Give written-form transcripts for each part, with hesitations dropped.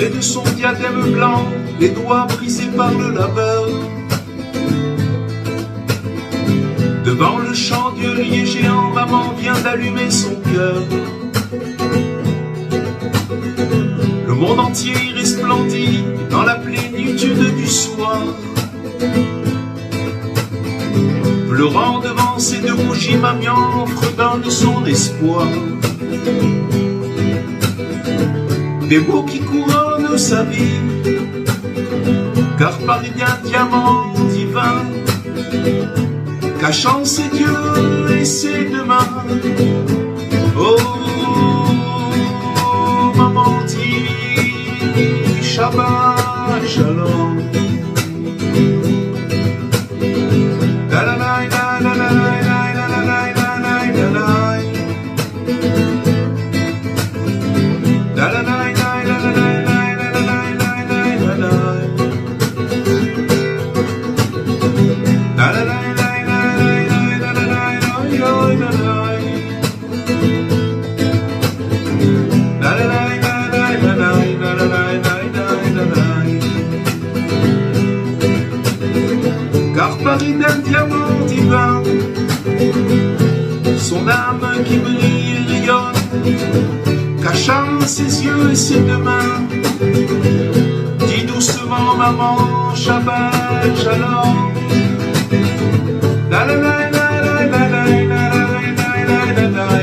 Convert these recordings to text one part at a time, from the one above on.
Paré de son diadème blanc, les doigts brisés par le laveur. Devant le chandelier géant, maman vient d'allumer son cœur. Le monde entier resplendit dans la plénitude du soir. Pleurant devant ces deux bougies, maman redonne son espoir. Des mots qui couronnent sa vie, car Paris d'un diamant divin, cachant ses dieux et ses demain. Oh, maman dit Shabbat Shalom. La la la la la la la la la la la la la la la. Car Paris d'un diamant divin, son âme qui brille et rayonne, cachant ses yeux et ses deux mains, dis doucement maman, Shabbat Shalom. La la la la la la la la la la la la.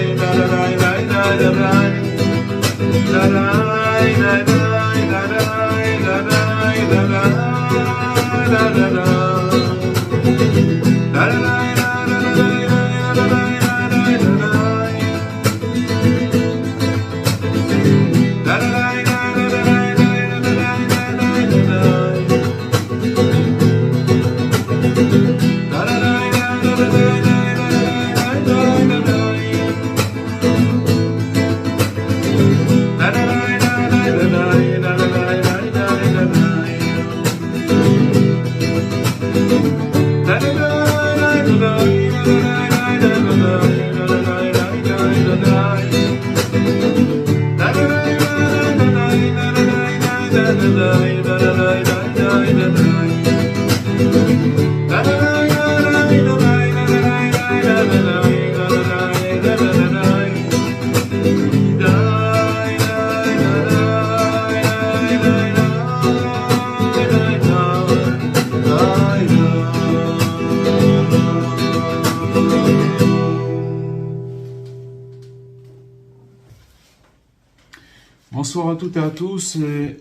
Bonsoir à toutes et à tous, et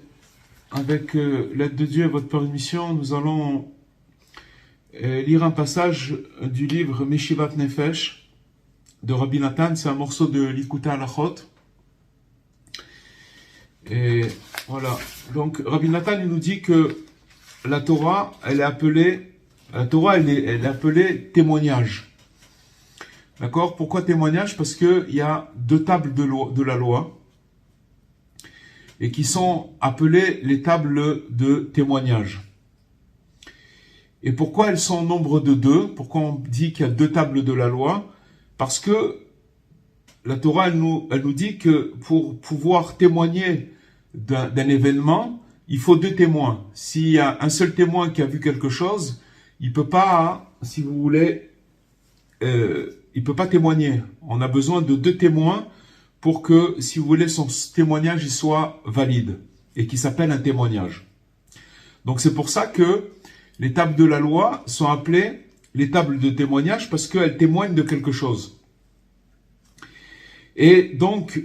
avec l'aide de Dieu et votre permission, nous allons lire un passage du livre Meshivat Nefesh de Rabbi Nathan. C'est un morceau de l'Ikouta Halachot. Et voilà, donc Rabbi Nathan il nous dit que la Torah, elle est appelée témoignage. D'accord? Pourquoi témoignage? Parce qu'il y a deux tables de la loi, et qui sont appelées les tables de témoignage. Et pourquoi elles sont au nombre de deux? Pourquoi on dit qu'il y a deux tables de la loi? Parce que la Torah, elle nous dit que pour pouvoir témoigner d'un événement, il faut deux témoins. S'il y a un seul témoin qui a vu quelque chose, il peut pas, si vous voulez, il peut pas témoigner. On a besoin de deux témoins pour que, si vous voulez, son témoignage il soit valide et qui s'appelle un témoignage. Donc c'est pour ça que les tables de la loi sont appelées les tables de témoignage, parce qu'elles témoignent de quelque chose. Et donc,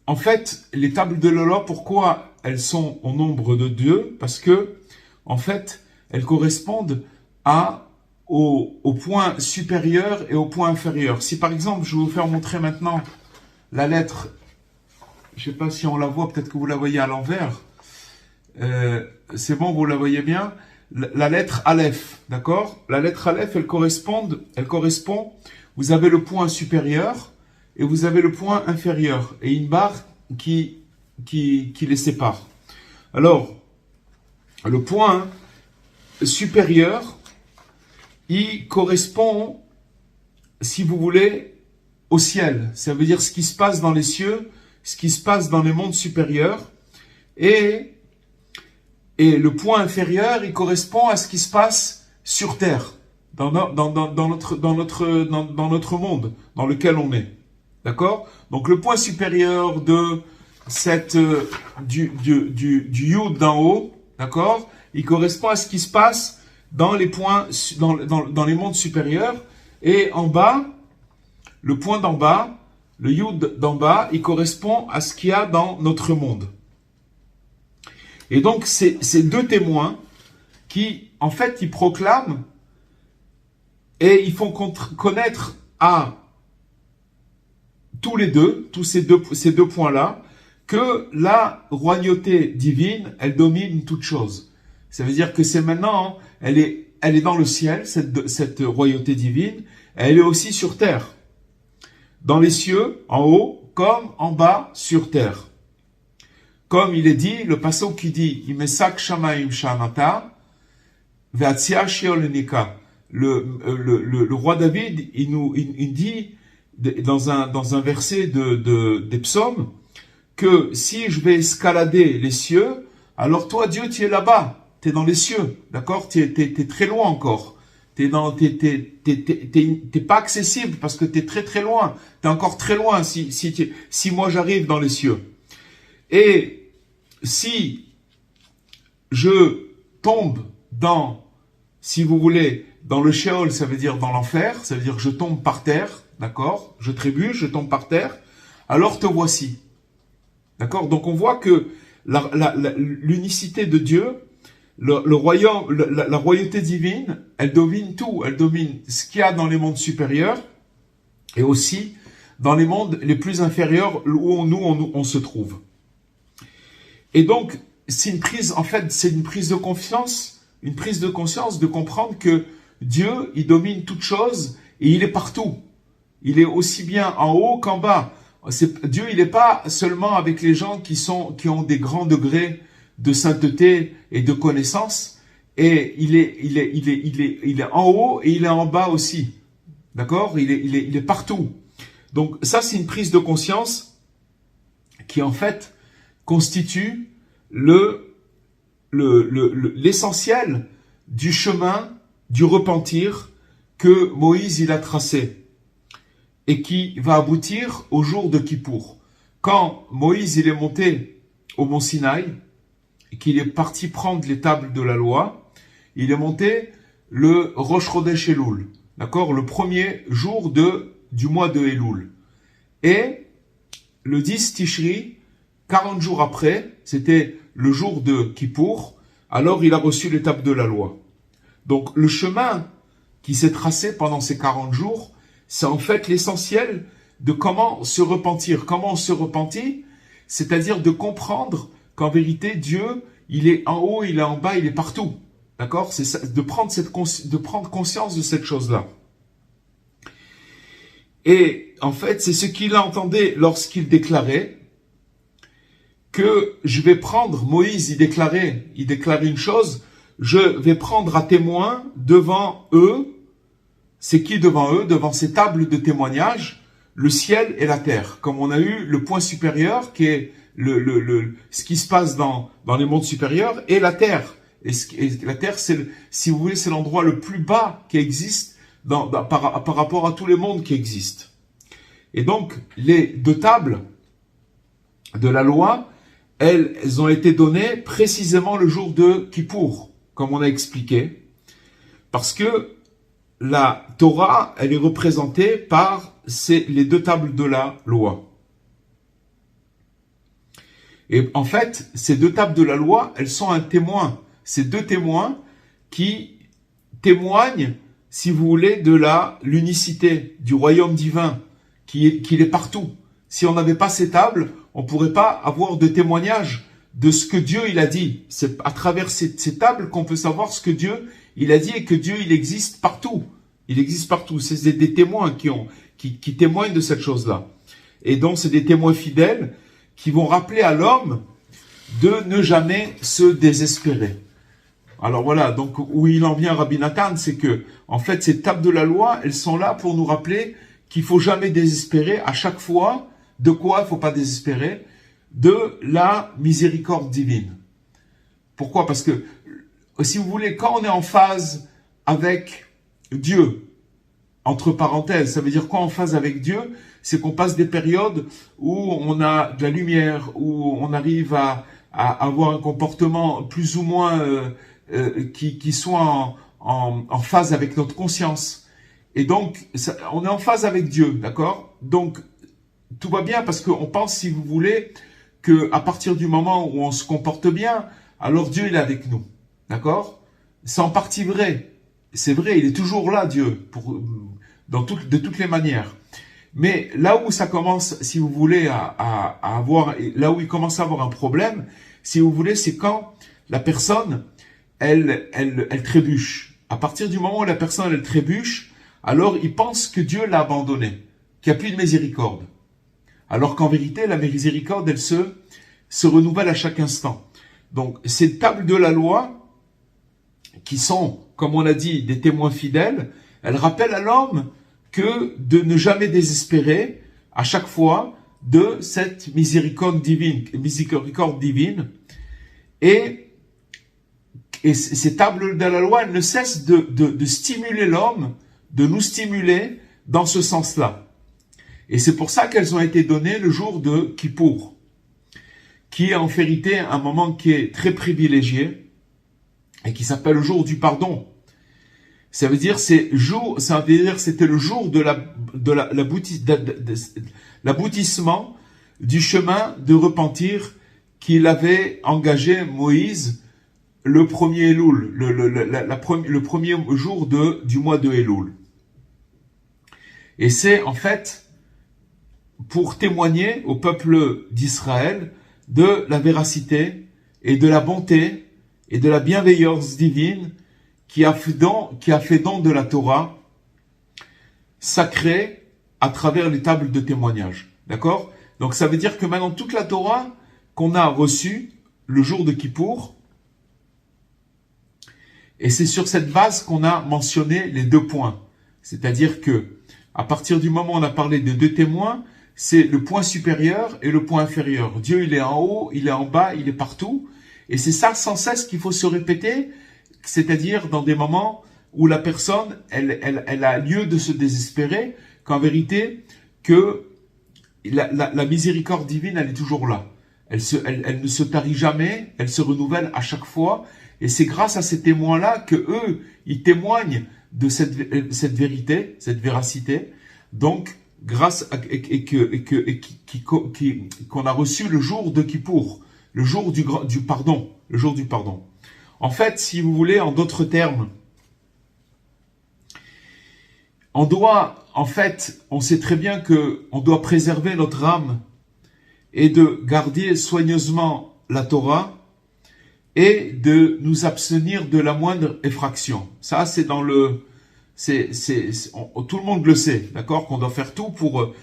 en fait, les tables de la loi, pourquoi elles sont au nombre de deux? Parce que, en fait, elles correspondent au point supérieur et au point inférieur. Si par exemple, je vais vous faire montrer maintenant la lettre, je ne sais pas si on la voit, peut-être que vous la voyez à l'envers. C'est bon, vous la voyez bien. La lettre Aleph, d'accord? La lettre Aleph, elle correspond, vous avez le point supérieur et vous avez le point inférieur et une barre qui les sépare. Alors, le point supérieur, il correspond, si vous voulez, au ciel. Ça veut dire ce qui se passe dans les cieux, ce qui se passe dans les mondes supérieurs. et le point inférieur, il correspond à ce qui se passe sur Terre, dans notre monde, dans lequel on est. D'accord? Donc le point supérieur de du Yud d'en haut, d'accord? Il correspond à ce qui se passe dans les points, dans les mondes supérieurs. Et en bas, le point d'en bas, le Yud d'en bas, il correspond à ce qu'il y a dans notre monde. Et donc, c'est deux témoins qui, en fait, ils proclament et ils font connaître à tous les deux, ces deux points-là, que la royauté divine, elle domine toute chose. Ça veut dire que c'est maintenant, elle est dans le ciel, cette royauté divine, elle est aussi sur terre. Dans les cieux, en haut, comme en bas, sur terre. Comme il est dit, le passage qui dit, Imesak Shamaim Shamata, Ve'atzia Sheol-Nika. Le roi David, il dit, dans un verset des psaumes, que si je vais escalader les cieux, alors toi, Dieu, tu es là-bas, tu es dans les cieux, d'accord? Tu es très loin encore. T'es pas accessible parce que tu es très très loin. Tu es encore très loin si moi j'arrive dans les cieux. Et si je tombe si vous voulez, dans le Sheol, ça veut dire dans l'enfer, ça veut dire que je tombe par terre, d'accord? Je trébuche, je tombe par terre, alors te voici. D'accord? Donc on voit que l'unicité de Dieu, le royaume, la royauté divine, elle domine tout. Elle domine ce qu'il y a dans les mondes supérieurs et aussi dans les mondes les plus inférieurs où on se trouve. Et donc, c'est une prise de conscience de comprendre que Dieu, il domine toute chose et il est partout. Il est aussi bien en haut qu'en bas. Dieu, il n'est pas seulement avec les gens qui ont des grands degrés de sainteté et de connaissance, et il est en haut et il est en bas aussi. D'accord? Il est partout. Donc ça, c'est une prise de conscience qui en fait constitue l'essentiel du chemin du repentir que Moïse il a tracé et qui va aboutir au jour de Kippour. Quand Moïse il est monté au mont Sinaï et qu'il est parti prendre les tables de la loi, il est monté le Rosh Chodesh Elul, d'accord, le premier jour du mois de Elul. Et le 10 Tishri, 40 jours après, c'était le jour de Kippour, alors il a reçu les tables de la loi. Donc le chemin qui s'est tracé pendant ces 40 jours, c'est en fait l'essentiel de comment se repentir. Comment on se repentit, c'est-à-dire de comprendre qu'en vérité, Dieu, il est en haut, il est en bas, il est partout. D'accord? C'est ça, de prendre conscience de cette chose-là. Et en fait, c'est ce qu'il entendait lorsqu'il déclarait que je vais prendre, Moïse, il déclarait une chose, je vais prendre à témoin devant eux. C'est qui devant eux? Devant ces tables de témoignage, le ciel et la terre. Comme on a eu le point supérieur qui est ce qui se passe dans les mondes supérieurs, et la terre. Et la terre, si vous voulez, c'est l'endroit le plus bas qui existe par rapport à tous les mondes qui existent. Et donc, les deux tables de la loi, elles ont été données précisément le jour de Kippour, comme on a expliqué, parce que la Torah, elle est représentée par les deux tables de la loi. Et en fait, ces deux tables de la loi, elles sont un témoin. Ces deux témoins qui témoignent, si vous voulez, de l'unicité du royaume divin, qu'il est partout. Si on n'avait pas ces tables, on ne pourrait pas avoir de témoignage de ce que Dieu il a dit. C'est à travers ces tables qu'on peut savoir ce que Dieu il a dit et que Dieu il existe partout. Il existe partout. C'est des témoins qui témoignent de cette chose-là. Et donc c'est des témoins fidèles qui vont rappeler à l'homme de ne jamais se désespérer. Alors voilà, donc où il en vient Rabbi Nathan, c'est que en fait ces tables de la loi, elles sont là pour nous rappeler qu'il faut jamais désespérer. À chaque fois, de quoi il faut pas désespérer? de la miséricorde divine. Pourquoi? Parce que, si vous voulez, quand on est en phase avec Dieu, entre parenthèses, ça veut dire quoi en phase avec Dieu? C'est qu'on passe des périodes où on a de la lumière, où on arrive à avoir un comportement plus ou moins qui soit en phase avec notre conscience. Et donc, on est en phase avec Dieu, d'accord? Donc, tout va bien parce qu'on pense, si vous voulez, qu'à partir du moment où on se comporte bien, alors Dieu il est avec nous, d'accord? C'est en partie vrai. C'est vrai, il est toujours là, Dieu, de toutes les manières. Mais là où ça commence, si vous voulez, à avoir, là où il commence à avoir un problème, si vous voulez, c'est quand la personne, elle trébuche. À partir du moment où la personne, elle trébuche, alors il pense que Dieu l'a abandonné, qu'il n'y a plus de miséricorde. Alors qu'en vérité, la miséricorde, elle se renouvelle à chaque instant. Donc, ces tables de la loi, qui sont, comme on a dit, des témoins fidèles, elles rappellent à l'homme que de ne jamais désespérer à chaque fois de cette miséricorde divine. Et ces tables de la loi, elles ne cessent de stimuler l'homme, de nous stimuler dans ce sens-là. Et c'est pour ça qu'elles ont été données le jour de Kippour, qui est en vérité un moment qui est très privilégié et qui s'appelle le jour du pardon. Ça veut dire c'était le jour de l'aboutissement du chemin de repentir qu'il avait engagé Moïse le premier Elul, le premier jour du mois de Elul. Et c'est en fait pour témoigner au peuple d'Israël de la véracité et de la bonté et de la bienveillance divine qui a fait don de la Torah sacrée à travers les tables de témoignage. D'accord? Donc ça veut dire que maintenant toute la Torah qu'on a reçue le jour de Kippour, et c'est sur cette base qu'on a mentionné les 2 points. C'est-à-dire que à partir du moment où on a parlé de 2 témoins, c'est le point supérieur et le point inférieur. Dieu, il est en haut, il est en bas, il est partout. Et c'est ça sans cesse qu'il faut se répéter, c'est-à-dire dans des moments où la personne, elle a lieu de se désespérer, qu'en vérité, que la miséricorde divine, elle est toujours là. Elle ne se tarit jamais, elle se renouvelle à chaque fois. Et c'est grâce à ces témoins-là que eux, ils témoignent de cette vérité, cette véracité. Donc, grâce à qu'on a reçu le jour de Kippour, le jour du pardon, le jour du pardon. En fait, si vous voulez, en d'autres termes, on sait très bien que on doit préserver notre âme et de garder soigneusement la Torah et de nous abstenir de la moindre effraction. Ça, c'est dans tout le monde le sait, d'accord, qu'on doit faire tout pour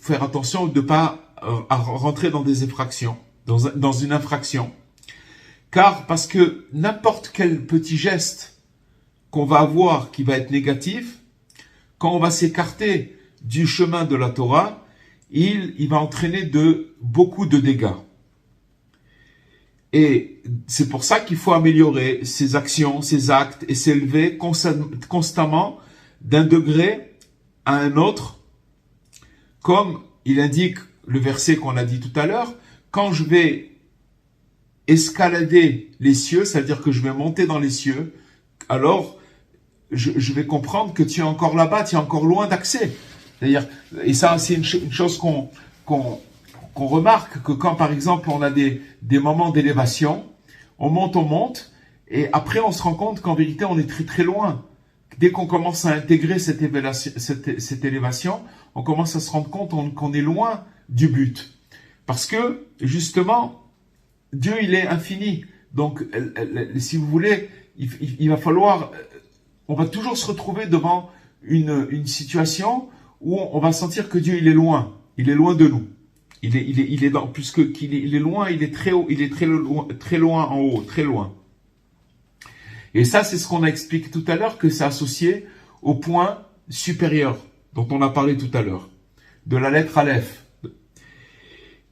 faire attention de ne pas rentrer dans des infractions, dans une infraction. Parce que n'importe quel petit geste qu'on va avoir qui va être négatif, quand on va s'écarter du chemin de la Torah, il va entraîner beaucoup de dégâts. Et c'est pour ça qu'il faut améliorer ses actions, ses actes et s'élever constamment d'un degré à un autre, comme il indique le verset qu'on a dit tout à l'heure. Quand je vais escalader les cieux, c'est-à-dire que je vais monter dans les cieux, alors je vais comprendre que tu es encore là-bas, tu es encore loin d'accès. C'est-à-dire, et ça c'est une chose qu'on remarque, que quand par exemple on a des moments d'élévation, on monte, et après on se rend compte qu'en vérité on est très très loin. Dès qu'on commence à intégrer cette élévation, on commence à se rendre compte qu'on est loin du but. Parce que justement, Dieu il est infini. Donc si vous voulez, il va falloir, on va toujours se retrouver devant une situation où on va sentir que Dieu il est loin de nous. Il est dans, puisqu'il est loin, il est très haut, il est très loin en haut, très loin. Et ça, c'est ce qu'on a expliqué tout à l'heure, que c'est associé au point supérieur, dont on a parlé tout à l'heure, de la lettre Aleph.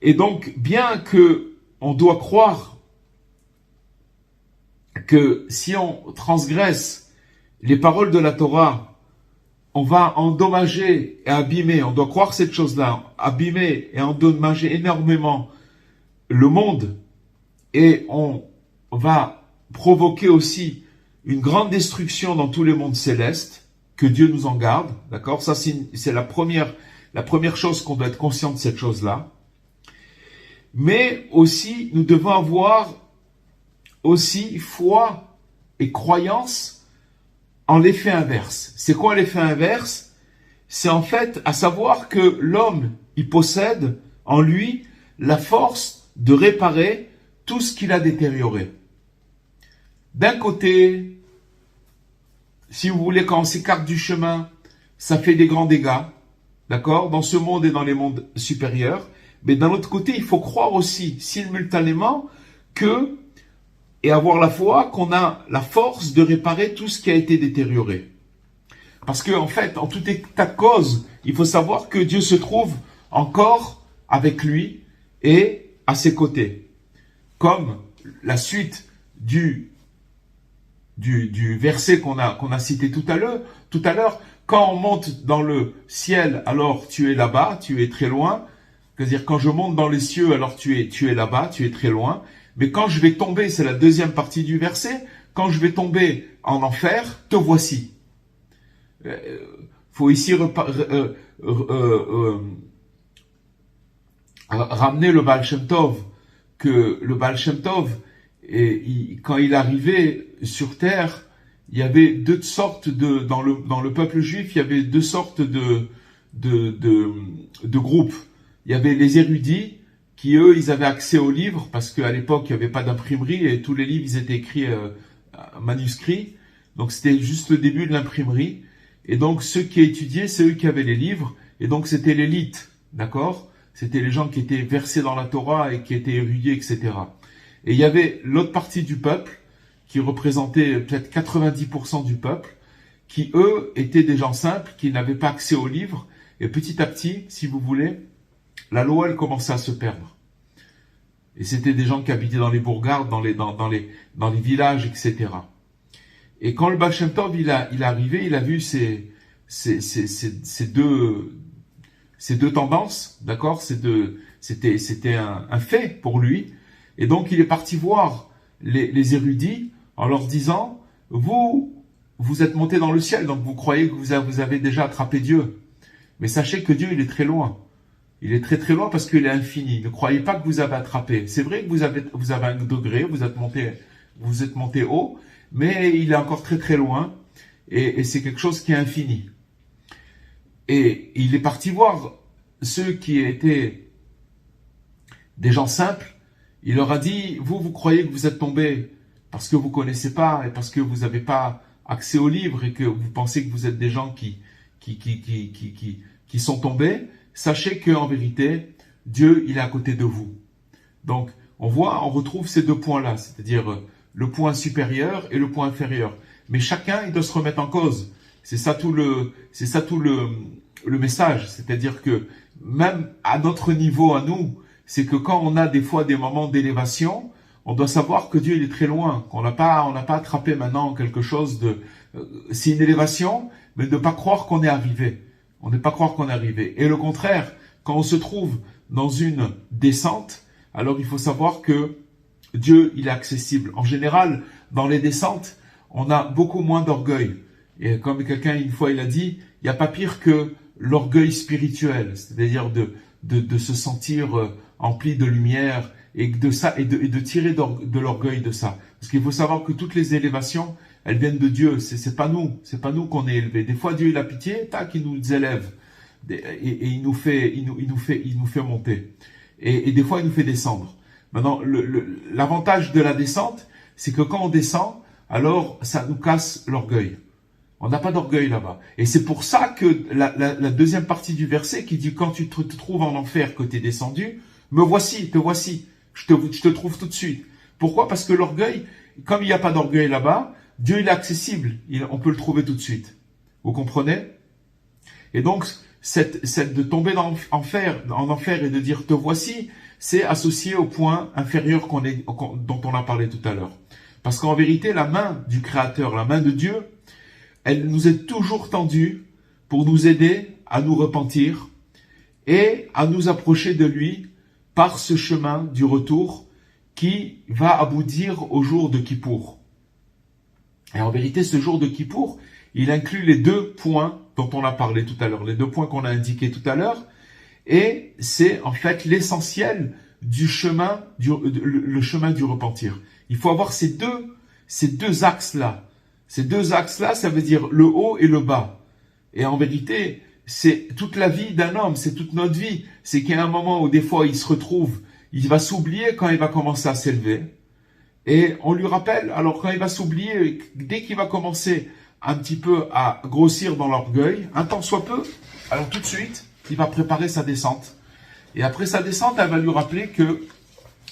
Et donc, bien que on doit croire que si on transgresse les paroles de la Torah, on va endommager et abîmer, on doit croire cette chose-là, abîmer et endommager énormément le monde, et on va provoquer aussi une grande destruction dans tous les mondes célestes, que Dieu nous en garde, d'accord? Ça, c'est la première chose qu'on doit être conscient de cette chose-là. Mais aussi, nous devons avoir aussi foi et croyance en l'effet inverse. C'est quoi l'effet inverse? C'est en fait à savoir que l'homme, il possède en lui la force de réparer tout ce qu'il a détérioré. D'un côté, si vous voulez, quand on s'écarte du chemin, ça fait des grands dégâts, d'accord, dans ce monde et dans les mondes supérieurs. Mais d'un autre côté, il faut croire aussi, simultanément, que, et avoir la foi, qu'on a la force de réparer tout ce qui a été détérioré. Parce que, en fait, en tout état de cause, il faut savoir que Dieu se trouve encore avec lui et à ses côtés. Comme la suite du verset qu'on a cité tout à l'heure, quand on monte dans le ciel, alors tu es là-bas, tu es très loin. C'est-à-dire, quand je monte dans les cieux, alors tu es là-bas, tu es très loin. Mais quand je vais tomber, c'est la deuxième partie du verset, quand je vais tomber en enfer, te voici. Faut ici ramener le Baal Shem Tov, que le Baal Shem Tov, quand il arrivait sur terre, il y avait deux sortes dans le peuple juif, il y avait deux sortes de groupes. Il y avait les érudits qui, eux, ils avaient accès aux livres parce qu'à l'époque, il n'y avait pas d'imprimerie et tous les livres, ils étaient écrits manuscrits. Donc, c'était juste le début de l'imprimerie. Et donc, ceux qui étudiaient, c'est eux qui avaient les livres. Et donc, c'était l'élite, d'accord? C'était les gens qui étaient versés dans la Torah et qui étaient érudits, etc. Et il y avait l'autre partie du peuple qui représentait peut-être 90% du peuple, qui, eux, étaient des gens simples, qui n'avaient pas accès aux livres. Et petit à petit, si vous voulez, la loi, elle commençait à se perdre. Et c'était des gens qui habitaient dans les bourgades, dans les villages, etc. Et quand le Baal Shem Tov, il est arrivé, il a vu ces deux tendances, d'accord? C'était un fait pour lui. Et donc, il est parti voir les érudits en leur disant, vous êtes montés dans le ciel, donc vous croyez que vous avez déjà attrapé Dieu. Mais sachez que Dieu, il est très loin. Il est très très loin parce qu'il est infini. Ne croyez pas que vous avez attrapé. C'est vrai que vous avez un degré, vous êtes monté haut, mais il est encore très très loin et c'est quelque chose qui est infini. Et il est parti voir ceux qui étaient des gens simples. Il leur a dit, vous croyez que vous êtes tombés parce que vous ne connaissez pas et parce que vous n'avez pas accès aux livres et que vous pensez que vous êtes des gens qui sont tombés. Sachez qu'en vérité, Dieu, il est à côté de vous. Donc, on retrouve ces deux points-là, c'est-à-dire le point supérieur et le point inférieur. Mais chacun, il doit se remettre en cause. C'est ça tout le message. C'est-à-dire que même à notre niveau, à nous, c'est que quand on a des fois des moments d'élévation, on doit savoir que Dieu, il est très loin, qu'on n'a pas attrapé maintenant quelque chose c'est une élévation, mais de ne pas croire qu'on est arrivé. On n'est pas croire qu'on est arrivé. Et le contraire, quand on se trouve dans une descente, alors il faut savoir que Dieu, il est accessible. En général, dans les descentes, on a beaucoup moins d'orgueil. Et comme quelqu'un, une fois, il a dit, il n'y a pas pire que l'orgueil spirituel, c'est-à-dire de se sentir empli de lumière et de tirer de l'orgueil de ça. Parce qu'il faut savoir que toutes les élévations, elles viennent de Dieu. C'est pas nous qu'on est élevés. Des fois, Dieu, il a pitié, tac, il nous élève. Et il nous fait monter. Et des fois, il nous fait descendre. Maintenant, l'avantage de la descente, c'est que quand on descend, alors ça nous casse l'orgueil. On n'a pas d'orgueil là-bas. Et c'est pour ça que la deuxième partie du verset qui dit, quand tu te trouves en enfer, que tu es descendu, me voici, te voici. Je te trouve tout de suite. Pourquoi? Parce que l'orgueil, comme il n'y a pas d'orgueil là-bas, Dieu, il est accessible. On peut le trouver tout de suite. Vous comprenez? Et donc, de tomber en enfer et de dire te voici, c'est associé au point inférieur dont on a parlé tout à l'heure. Parce qu'en vérité, la main du Créateur, la main de Dieu, elle nous est toujours tendue pour nous aider à nous repentir et à nous approcher de lui par ce chemin du retour qui va aboutir au jour de Kippour. Et en vérité, ce jour de Kippour, il inclut les deux points dont on a parlé tout à l'heure, les deux points qu'on a indiqués tout à l'heure, et c'est en fait l'essentiel du chemin, le chemin du repentir. Il faut avoir ces deux axes-là. Ces deux axes-là, ça veut dire le haut et le bas. Et en vérité, c'est toute la vie d'un homme, c'est toute notre vie. C'est qu'il y a un moment où des fois il se retrouve, il va s'oublier quand il va commencer à s'élever. Et on lui rappelle, alors quand il va s'oublier, dès qu'il va commencer un petit peu à grossir dans l'orgueil, un tant soit peu, alors tout de suite, il va préparer sa descente. Et après sa descente, elle va lui rappeler que,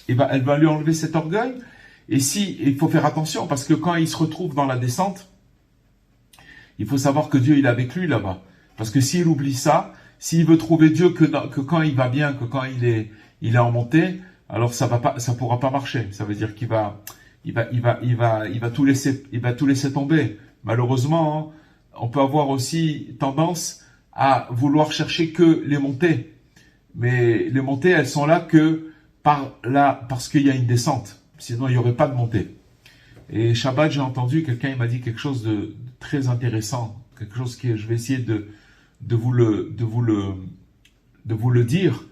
elle va lui enlever cet orgueil. Et il faut faire attention, parce que quand il se retrouve dans la descente, il faut savoir que Dieu, il est avec lui là-bas. Parce que s'il oublie ça, s'il veut trouver Dieu que quand il va bien, que quand il est en montée, alors ça pourra pas marcher. Ça veut dire qu'il va tout laisser tomber. Malheureusement, on peut avoir aussi tendance à vouloir chercher que les montées. Mais les montées, elles sont là que parce qu'il y a une descente. Sinon, il n'y aurait pas de montée. Et Shabbat, j'ai entendu, quelqu'un m'a dit quelque chose de très intéressant. Quelque chose que je vais essayer de vous le dire.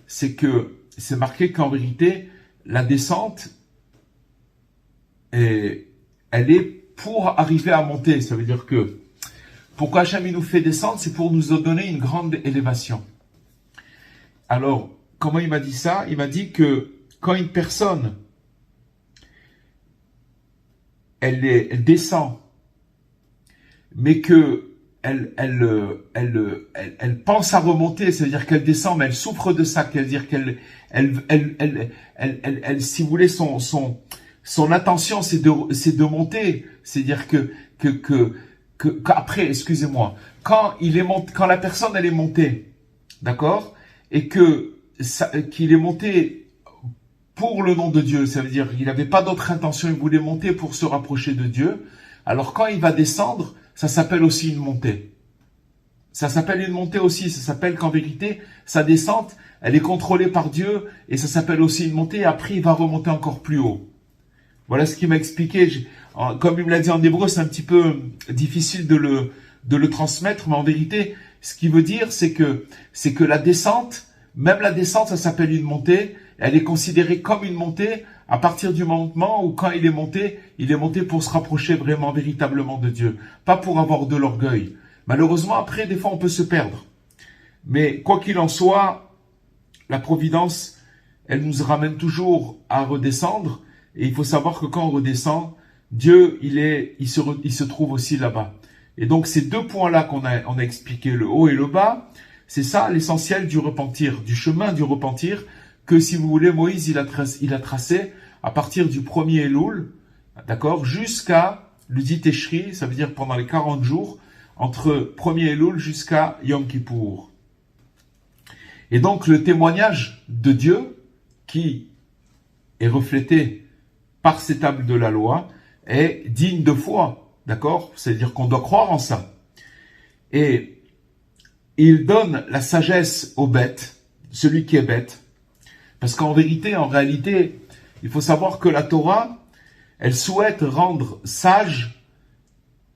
C'est que c'est marqué qu'en vérité, la descente, elle est pour arriver à monter. Ça veut dire que pourquoi Hachem il nous fait descendre, c'est pour nous donner une grande élévation. Alors, comment il m'a dit ça? Il m'a dit que quand une personne, elle descend, mais que elle pense à remonter, c'est-à-dire qu'elle descend, mais elle souffre de ça, c'est-à-dire qu'elle, si vous voulez, son attention, c'est de monter, c'est-à-dire qu'après, excusez-moi, quand la personne elle est montée, d'accord, et qu'il est monté pour le nom de Dieu, ça veut dire qu'il n'avait pas d'autre intention, il voulait monter pour se rapprocher de Dieu. Alors quand il va descendre, ça s'appelle aussi une montée. Ça s'appelle une montée aussi, ça s'appelle qu'en vérité, sa descente, elle est contrôlée par Dieu, et ça s'appelle aussi une montée, et après il va remonter encore plus haut. Voilà ce qu'il m'a expliqué. Comme il me l'a dit en hébreu, c'est un petit peu difficile de le transmettre, mais en vérité, ce qu'il veut dire, c'est que la descente, même la descente, ça s'appelle une montée, elle est considérée comme une montée à partir du moment où quand il est monté pour se rapprocher vraiment, véritablement de Dieu. Pas pour avoir de l'orgueil. Malheureusement, après, des fois, on peut se perdre. Mais quoi qu'il en soit, la providence, elle nous ramène toujours à redescendre. Et il faut savoir que quand on redescend, Dieu, il se trouve aussi là-bas. Et donc, ces deux points-là on a expliqué, le haut et le bas, c'est ça l'essentiel du repentir, du chemin du repentir, que si vous voulez, Moïse, il a tracé à partir du 1er Elul, d'accord, jusqu'à le dit Teshri, ça veut dire pendant les 40 jours, entre 1er Elul jusqu'à Yom Kippour. Et donc, le témoignage de Dieu, qui est reflété par ces tables de la loi, est digne de foi, d'accord? C'est-à-dire qu'on doit croire en ça. Et il donne la sagesse aux bêtes, celui qui est bête, parce qu'en vérité, en réalité, il faut savoir que la Torah, elle souhaite rendre sages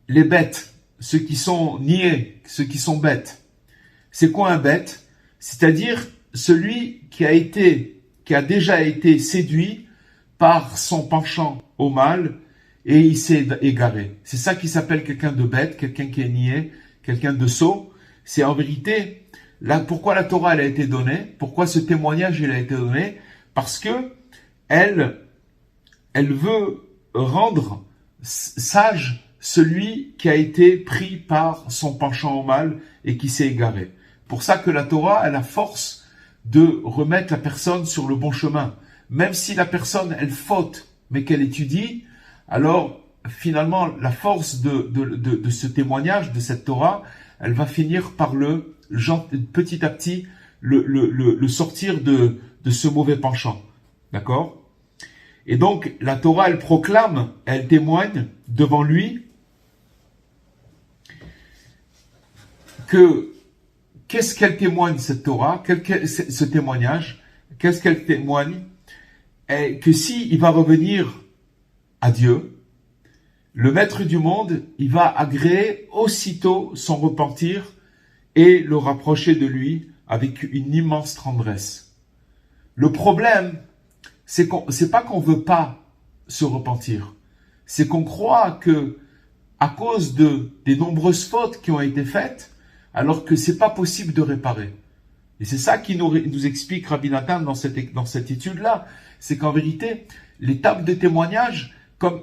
les bêtes, ceux qui sont niais, ceux qui sont bêtes. C'est quoi un bête? C'est-à-dire celui qui a déjà été séduit par son penchant au mal et il s'est égaré. C'est ça qui s'appelle quelqu'un de bête, quelqu'un qui est niais, quelqu'un de sot. C'est en vérité pourquoi la Torah elle a été donnée, pourquoi ce témoignage il a été donné, parce que elle veut rendre sage celui qui a été pris par son penchant au mal et qui s'est égaré. Pour ça que la Torah elle a force de remettre la personne sur le bon chemin. Même si la personne elle faute mais qu'elle étudie, alors finalement la force de ce témoignage, de cette Torah, elle va finir par petit à petit, le sortir de ce mauvais penchant. D'accord? Et donc, la Torah, elle proclame, elle témoigne devant lui qu'est-ce qu'elle témoigne, cette Torah, ce témoignage, qu'est-ce qu'elle témoigne? Et que si il va revenir à Dieu, le maître du monde, il va agréer aussitôt son repentir et le rapprocher de lui avec une immense tendresse. Le problème, c'est pas qu'on veut pas se repentir. C'est qu'on croit que, à cause des nombreuses fautes qui ont été faites, alors que c'est pas possible de réparer. Et c'est ça qui nous explique Rabbi Nathan dans cette étude-là. C'est qu'en vérité, les tables de témoignage,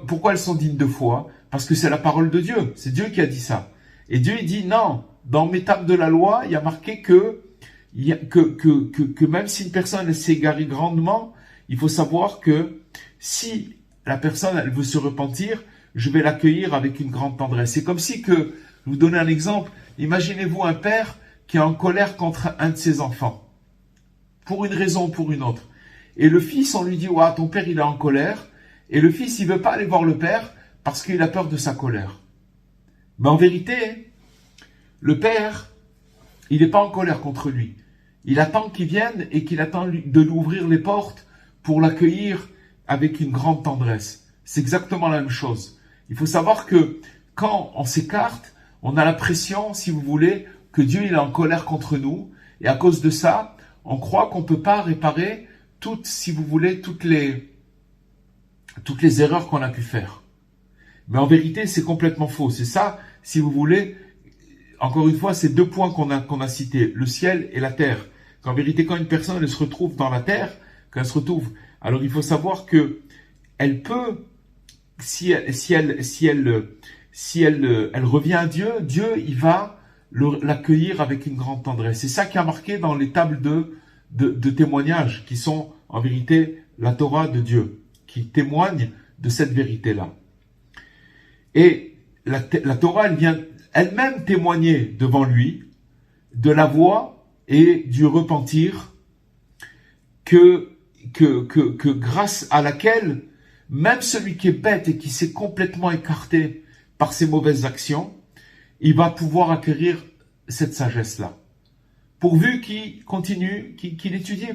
pourquoi elles sont dignes de foi? Parce que c'est la parole de Dieu. C'est Dieu qui a dit ça. Et Dieu, il dit, non, dans mes tables de la loi, il y a marqué que même si une personne elle s'est égarée grandement, il faut savoir que si la personne elle veut se repentir, je vais l'accueillir avec une grande tendresse. C'est comme si je vous donne un exemple. Imaginez-vous un père qui est en colère contre un de ses enfants, pour une raison ou pour une autre. Et le fils, on lui dit, ouais, ton père il est en colère. Et le fils, il veut pas aller voir le père parce qu'il a peur de sa colère. Mais en vérité, le père, il n'est pas en colère contre lui. Il attend qu'il vienne et qu'il attend de lui ouvrir les portes pour l'accueillir avec une grande tendresse. C'est exactement la même chose. Il faut savoir que quand on s'écarte, on a l'impression, si vous voulez, que Dieu il est en colère contre nous. Et à cause de ça, on croit qu'on ne peut pas réparer si vous voulez, toutes les erreurs qu'on a pu faire. Mais en vérité, c'est complètement faux. C'est ça, si vous voulez, encore une fois, c'est deux points qu'on a cités, le ciel et la terre. Qu'en vérité, quand une personne elle se retrouve dans la terre, quand elle se retrouve, alors il faut savoir que elle peut, si elle revient à Dieu, Dieu il va l'accueillir avec une grande tendresse. C'est ça qui a marqué dans les tables de témoignages qui sont en vérité la Torah de Dieu, qui témoigne de cette vérité-là. Et la Torah, elle vient elle-même témoigner devant lui de la voie et du repentir que grâce à laquelle même celui qui est bête et qui s'est complètement écarté par ses mauvaises actions, il va pouvoir acquérir cette sagesse-là. Pourvu qu'il continue, qu'il étudie,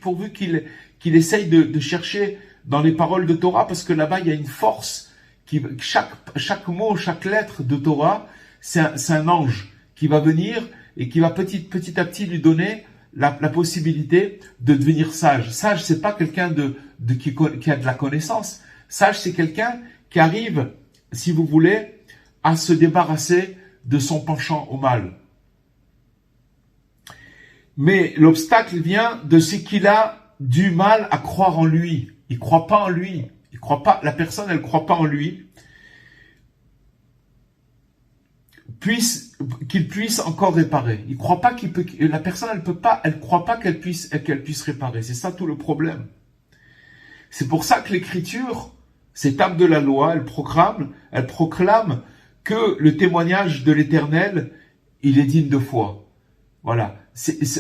pourvu qu'il essaye de chercher dans les paroles de Torah, parce que là-bas, il y a une force, chaque mot, chaque lettre de Torah, c'est un ange qui va venir et qui va petit à petit lui donner la possibilité de devenir sage. Sage, c'est pas quelqu'un qui a de la connaissance. Sage, c'est quelqu'un qui arrive, si vous voulez, à se débarrasser de son penchant au mal. Mais l'obstacle vient de ce qu'il a du mal à croire en lui. Il croit pas en lui. Il croit pas, la personne, elle croit pas en lui. Qu'il puisse encore réparer. Il croit pas la personne, elle croit pas qu'elle puisse réparer. C'est ça tout le problème. C'est pour ça que l'écriture, ces tables de la loi, elle proclame que le témoignage de l'Éternel, il est digne de foi. Voilà.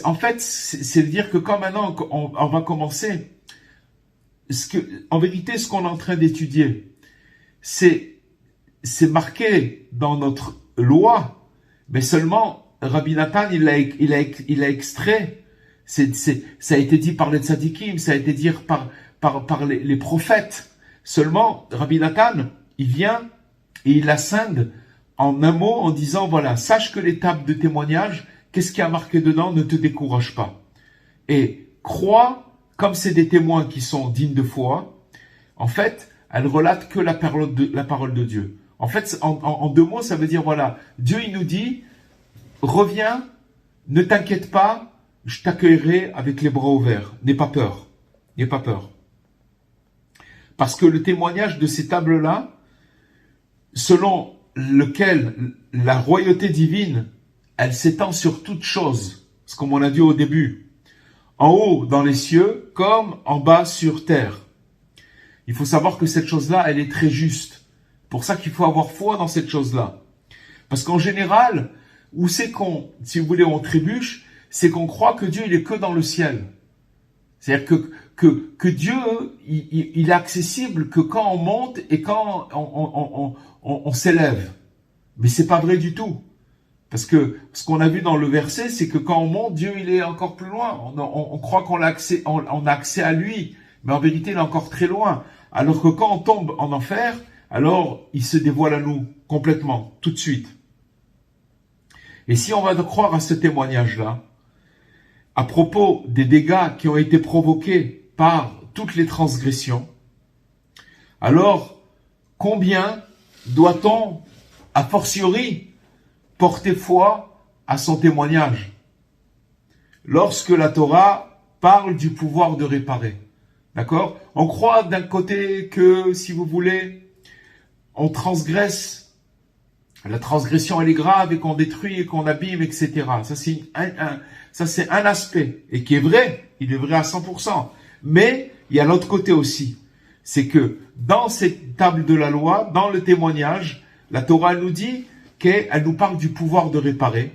En fait, c'est dire que quand maintenant on va commencer, en vérité, ce qu'on est en train d'étudier, c'est marqué dans notre loi, mais seulement Rabbi Nathan, il a extrait. Ça a été dit par les tzadikim, ça a été dit par les prophètes. Seulement, Rabbi Nathan, il vient et il la scinde en un mot en disant, voilà, sache que les tables de témoignage, qu'est-ce qui a marqué dedans, ne te décourage pas. Et crois, comme c'est des témoins qui sont dignes de foi, en fait, elle relate que la parole de Dieu. En fait, en deux mots, ça veut dire, voilà, Dieu, il nous dit, reviens, ne t'inquiète pas, je t'accueillerai avec les bras ouverts. N'aie pas peur. N'aie pas peur. Parce que le témoignage de ces tables-là, selon lequel la royauté divine, elle s'étend sur toutes choses. C'est comme on a dit au début. En haut dans les cieux, comme en bas sur terre. Il faut savoir que cette chose-là, elle est très juste. Pour ça qu'il faut avoir foi dans cette chose-là. Parce qu'en général, où c'est qu'on, si vous voulez, on trébuche, c'est qu'on croit que Dieu, il est que dans le ciel. C'est-à-dire que Dieu, il est accessible que quand on monte et quand on s'élève. Mais c'est pas vrai du tout. Parce que ce qu'on a vu dans le verset, c'est que quand on monte, Dieu, il est encore plus loin. On croit qu'on a accès, on a accès à lui. Mais en vérité, il est encore très loin. Alors que quand on tombe en enfer, alors il se dévoile à nous complètement, tout de suite. Et si on va croire à ce témoignage-là, à propos des dégâts qui ont été provoqués par toutes les transgressions, alors combien doit-on, a fortiori, porter foi à son témoignage lorsque la Torah parle du pouvoir de réparer? D'accord? On croit d'un côté que, si vous voulez, on transgresse, la transgression elle est grave et qu'on détruit et qu'on abîme, etc. Ça c'est un aspect, et qui est vrai, il est vrai à 100%. Mais il y a l'autre côté aussi, c'est que dans cette table de la loi, dans le témoignage, la Torah elle nous dit qu'elle nous parle du pouvoir de réparer,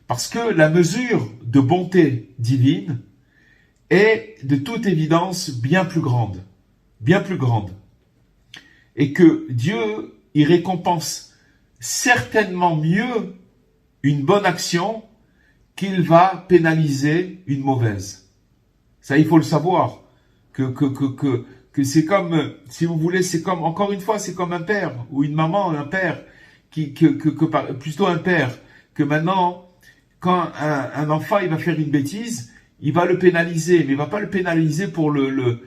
parce que la mesure de bonté divine est de toute évidence bien plus grande, et que Dieu, il récompense certainement mieux une bonne action qu'il va pénaliser une mauvaise. Ça, il faut le savoir, que c'est comme, si vous voulez, c'est comme, encore une fois, c'est comme un père ou une maman, un père, plutôt un père, que maintenant, quand un enfant il va faire une bêtise, il va le pénaliser, mais il va pas le pénaliser pour le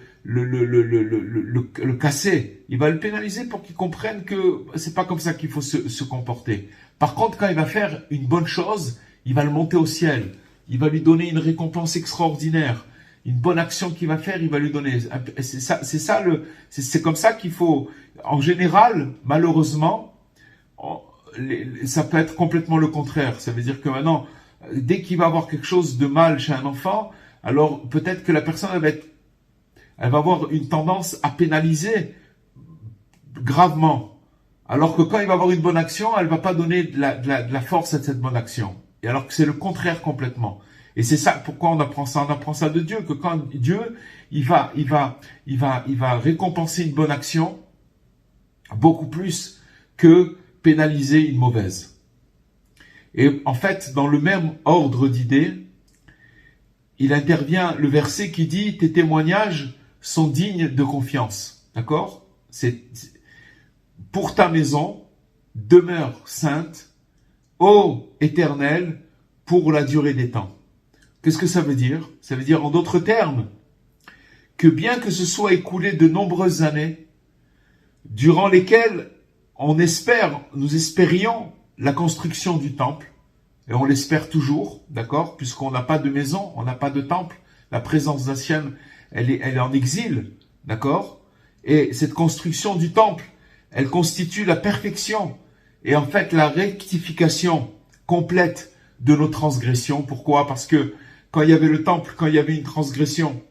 casser. Il va le pénaliser pour qu'il comprenne que c'est pas comme ça qu'il faut se comporter. Par contre, quand il va faire une bonne chose, il va le monter au ciel. Il va lui donner une récompense extraordinaire. Une bonne action qu'il va faire, il va lui donner. C'est comme ça qu'il faut. En général, malheureusement, ça peut être complètement le contraire. Ça veut dire que maintenant, dès qu'il va avoir quelque chose de mal chez un enfant, alors peut-être que la personne elle va avoir une tendance à pénaliser gravement. Alors que quand il va avoir une bonne action, elle va pas donner de la force à cette bonne action. Et alors que c'est le contraire complètement. Et c'est ça, pourquoi on apprend ça de Dieu, que quand Dieu, il va récompenser une bonne action beaucoup plus que pénaliser une mauvaise. Et en fait, dans le même ordre d'idées, il intervient le verset qui dit « Tes témoignages sont dignes de confiance ». D'accord ? C'est « Pour ta maison, demeure sainte, ô Éternel, pour la durée des temps ». Qu'est-ce que ça veut dire? Ça veut dire en d'autres termes que bien que ce soit écoulé de nombreuses années, durant lesquelles nous espérions la construction du temple, et on l'espère toujours, d'accord, puisqu'on n'a pas de maison, on n'a pas de temple, la présence d'Hachem, elle est en exil, d'accord, et cette construction du temple, elle constitue la perfection, et en fait la rectification complète de nos transgressions. Pourquoi? Parce que quand il y avait le temple, quand il y avait une transgression,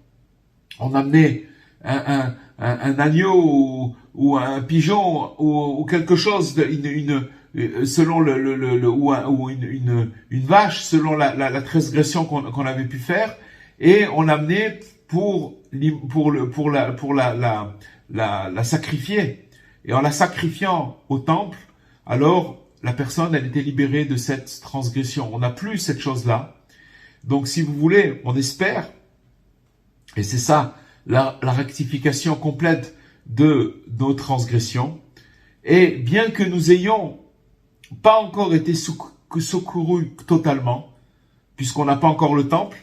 on amenait un agneau ou un pigeon ou quelque chose, selon une vache, selon la transgression qu'on avait pu faire, et on amenait pour la sacrifier. Et en la sacrifiant au temple, alors la personne elle était libérée de cette transgression. On n'a plus cette chose-là. Donc si vous voulez, on espère, et c'est ça la rectification complète de nos transgressions, et bien que nous ayons pas encore été secourus totalement, puisqu'on n'a pas encore le temple,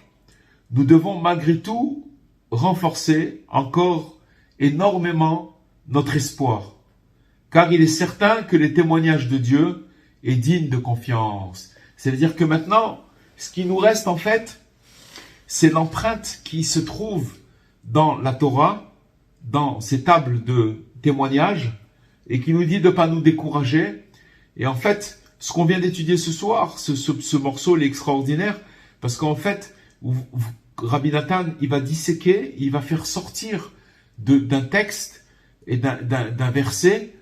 nous devons malgré tout renforcer encore énormément notre espoir, car il est certain que le témoignage de Dieu est digne de confiance. C'est-à-dire que maintenant, ce qui nous reste en fait, c'est l'empreinte qui se trouve dans la Torah, dans ces tables de témoignage, et qui nous dit de ne pas nous décourager. Et en fait, ce qu'on vient d'étudier ce soir, ce morceau, il est extraordinaire, parce qu'en fait, Rabbi Nathan, il va disséquer, il va faire sortir d'un texte et d'un verset,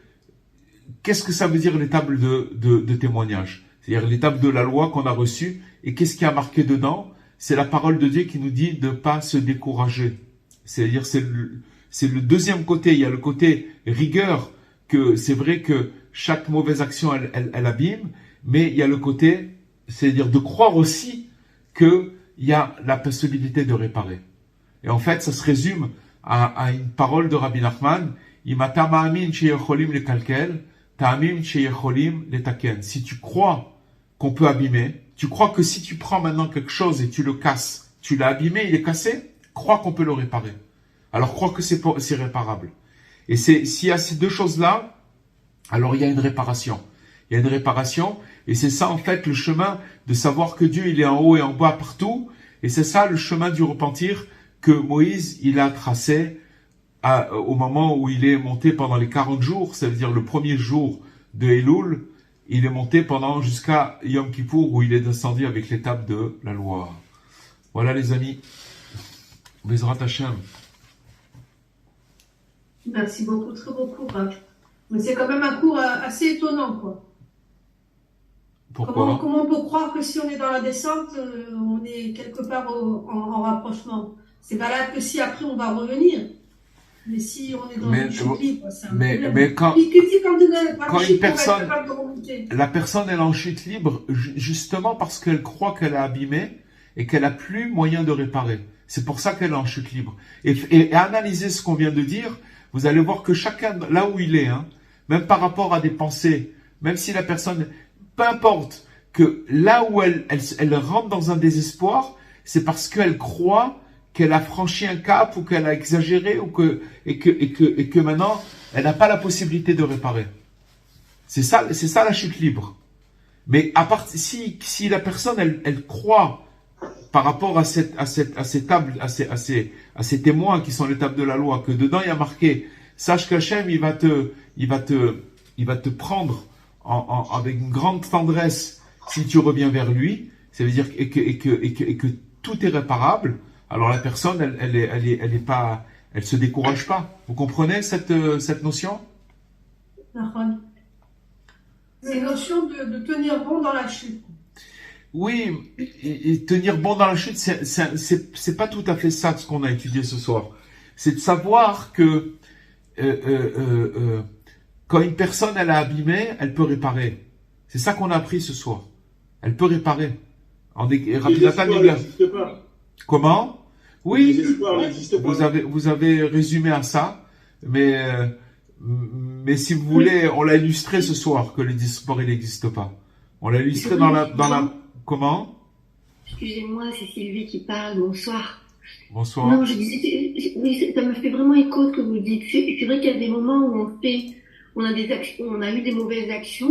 qu'est-ce que ça veut dire les tables de témoignage? C'est-à-dire l'étape de la loi qu'on a reçue. Et qu'est-ce qui a marqué dedans? C'est la parole de Dieu qui nous dit de ne pas se décourager. C'est-à-dire c'est le deuxième côté. Il y a le côté rigueur, que c'est vrai que chaque mauvaise action, elle abîme, mais il y a le côté, c'est-à-dire de croire aussi qu'il y a la possibilité de réparer. Et en fait, ça se résume à une parole de Rabbi Nachman, Imata ma'amin sheyecholim lekalkel, ta'amim sheyecholim letaken. Si tu crois qu'on peut abîmer, tu crois que si tu prends maintenant quelque chose et tu le casses, tu l'as abîmé, il est cassé, crois qu'on peut le réparer. Alors crois que c'est réparable. Et s'il y a ces deux choses-là, alors il y a une réparation. Il y a une réparation, et c'est ça en fait le chemin de savoir que Dieu il est en haut et en bas partout, et c'est ça le chemin du repentir que Moïse il a tracé au moment où il est monté pendant les 40 jours, ça veut dire le premier jour de Elul, il est monté pendant jusqu'à Yom Kippour où il est descendu avec l'étape de la loi. Voilà les amis, Bezrat Hashem. Merci beaucoup, très beau cours. Mais c'est quand même un cours assez étonnant, quoi. Pourquoi? Comment on peut croire que si on est dans la descente, on est quelque part en rapprochement? C'est valable que si après on va revenir. Mais si on est dans une chute libre, c'est un problème. Mais quand une personne, la personne elle est en chute libre, justement parce qu'elle croit qu'elle a abîmé et qu'elle a plus moyen de réparer. C'est pour ça qu'elle est en chute libre. Et analysez ce qu'on vient de dire, vous allez voir que chacun, là où il est, même par rapport à des pensées, même si la personne, peu importe, que là où elle rentre dans un désespoir, c'est parce qu'elle croit qu'elle a franchi un cap ou qu'elle a exagéré et que maintenant, elle n'a pas la possibilité de réparer. C'est ça la chute libre. Mais si la personne, elle croit par rapport à ces tables, à ces témoins qui sont les tables de la loi, que dedans il y a marqué, sache qu'Hachem, il va te prendre avec une grande tendresse si tu reviens vers lui. Ça veut dire que tout est réparable. Alors la personne, elle se décourage pas. Vous comprenez cette notion? C'est une notion de tenir bon dans la chute. Oui, et tenir bon dans la chute, c'est pas tout à fait ça ce qu'on a étudié ce soir. C'est de savoir que quand une personne elle a abîmé, elle peut réparer. C'est ça qu'on a appris ce soir. Elle peut réparer. Comment? Oui, vous avez résumé à ça, mais si vous voulez, on l'a illustré ce soir que le désespoir il n'existe pas. On l'a illustré dans la comment? Excusez-moi, c'est Sylvie qui parle. Bonsoir. Bonsoir. Non, je disais, oui, ça me fait vraiment écho ce que vous dites. C'est vrai qu'il y a des moments où on a eu des mauvaises actions.